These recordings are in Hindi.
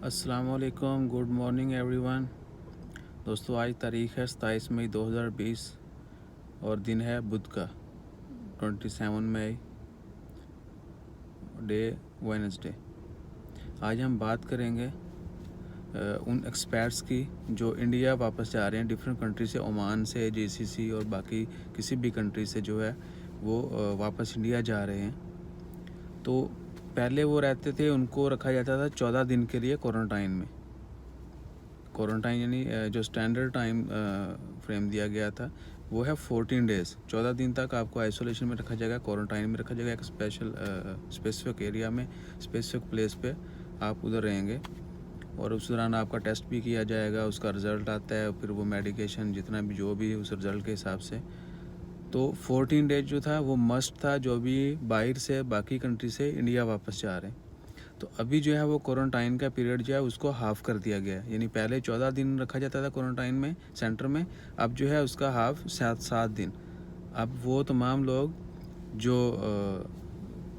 अस्सलाम वालेकुम, गुड मॉर्निंग एवरीवन। दोस्तों, आज तारीख़ है 27 मई 2020 और दिन है बुध का 27 मई, डे वेडनेसडे। आज हम बात करेंगे उन एक्सपर्ट्स की जो इंडिया वापस जा रहे हैं डिफरेंट कंट्री से, ओमान से, जीसीसी और बाकी किसी भी कंट्री से जो है वो वापस इंडिया जा रहे हैं। तो पहले वो रहते थे, उनको रखा जाता था 14 दिन के लिए क्वारंटाइन में। क्वारंटाइन यानी जो स्टैंडर्ड टाइम फ्रेम दिया गया था वो है 14 डेज़। 14 दिन तक आपको आइसोलेशन में रखा जाएगा, क्वारंटाइन में रखा जाएगा, एक स्पेसिफिक एरिया में, स्पेसिफिक प्लेस पे आप उधर रहेंगे और उस दौरान आपका टेस्ट भी किया जाएगा, उसका रिज़ल्ट आता है, फिर वो मेडिकेशन जितना भी जो भी उस रिज़ल्ट के हिसाब से। तो 14 डेज जो था वो मस्ट था, जो भी बाहर से बाकी कंट्री से इंडिया वापस जा रहे हैं। तो अभी जो है वो क्वारंटाइन का पीरियड जो है उसको हाफ़ कर दिया गया है, यानी पहले 14 दिन रखा जाता था क्वारंटाइन में सेंटर में, अब जो है उसका हाफ़ 7 दिन। अब वो तमाम लोग जो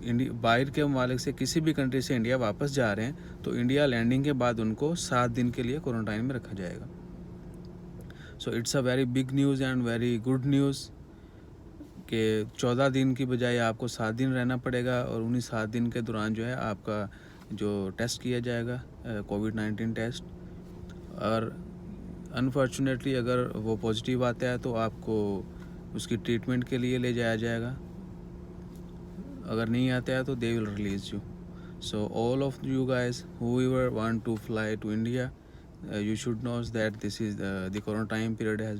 बाहर के ममालिक से किसी भी कंट्री से इंडिया वापस जा रहे हैं तो इंडिया लैंडिंग के बाद उनको 7 दिन के लिए क्वारंटाइन में रखा जाएगा। So it's a very big news and very good news कि 14 दिन की बजाय आपको 7 दिन रहना पड़ेगा और उन्हीं 7 दिन के दौरान जो है आपका जो टेस्ट किया जाएगा कोविड-19 टेस्ट, और अनफॉर्चुनेटली अगर वो पॉजिटिव आता है तो आपको उसकी ट्रीटमेंट के लिए ले जाया जाएगा, अगर नहीं आता है तो they will release you. So all of you guys whoever want to fly to India, you should know that this is the quarantine period has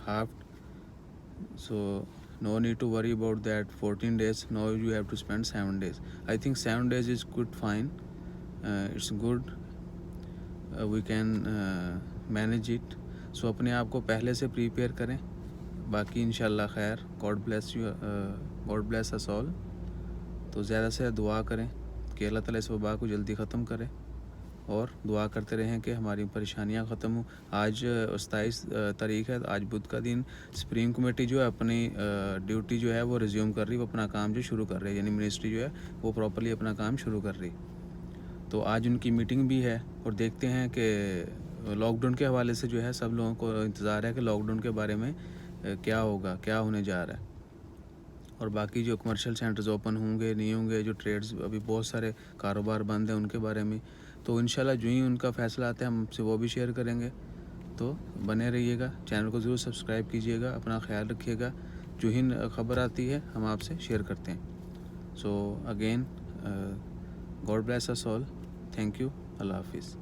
halved, so no need to worry about that 14 days. Now you have to spend 7 days. I think 7 days is good, fine. It's good, we can manage it. So अपने आप को पहले से प्रीपेयर करें, बाकी इंशाल्लाह खैर। God bless you, God bless us all. तो ज़्यादा से दुआ करें कि अल्लाह ताला इस वबा को जल्दी ख़त्म करे और दुआ करते रहें कि हमारी परेशानियां ख़त्म हो। आज 27 तारीख़ है, आज बुध का दिन। सुप्रीम कमेटी जो है अपनी ड्यूटी जो है वो रिज्यूम कर रही, वो अपना काम जो शुरू कर रही है, यानी मिनिस्ट्री जो है वो प्रॉपर्ली अपना काम शुरू कर रही। तो आज उनकी मीटिंग भी है और देखते हैं कि लॉकडाउन के हवाले से जो है सब लोगों को इंतज़ार है कि लॉकडाउन के बारे में क्या होगा, क्या होने जा रहा है, और बाकी जो कमर्शियल सेंटर्स ओपन होंगे नहीं होंगे, जो ट्रेड्स अभी बहुत सारे कारोबार बंद हैं उनके बारे में। तो इंशाल्लाह जो ही उनका फ़ैसला आता है हम आपसे वो भी शेयर करेंगे। तो बने रहिएगा, चैनल को ज़रूर सब्सक्राइब कीजिएगा, अपना ख्याल रखिएगा। जो ही ख़बर आती है हम आपसे शेयर करते हैं। So again God bless us all, thank you, अल्लाह हाफिज़।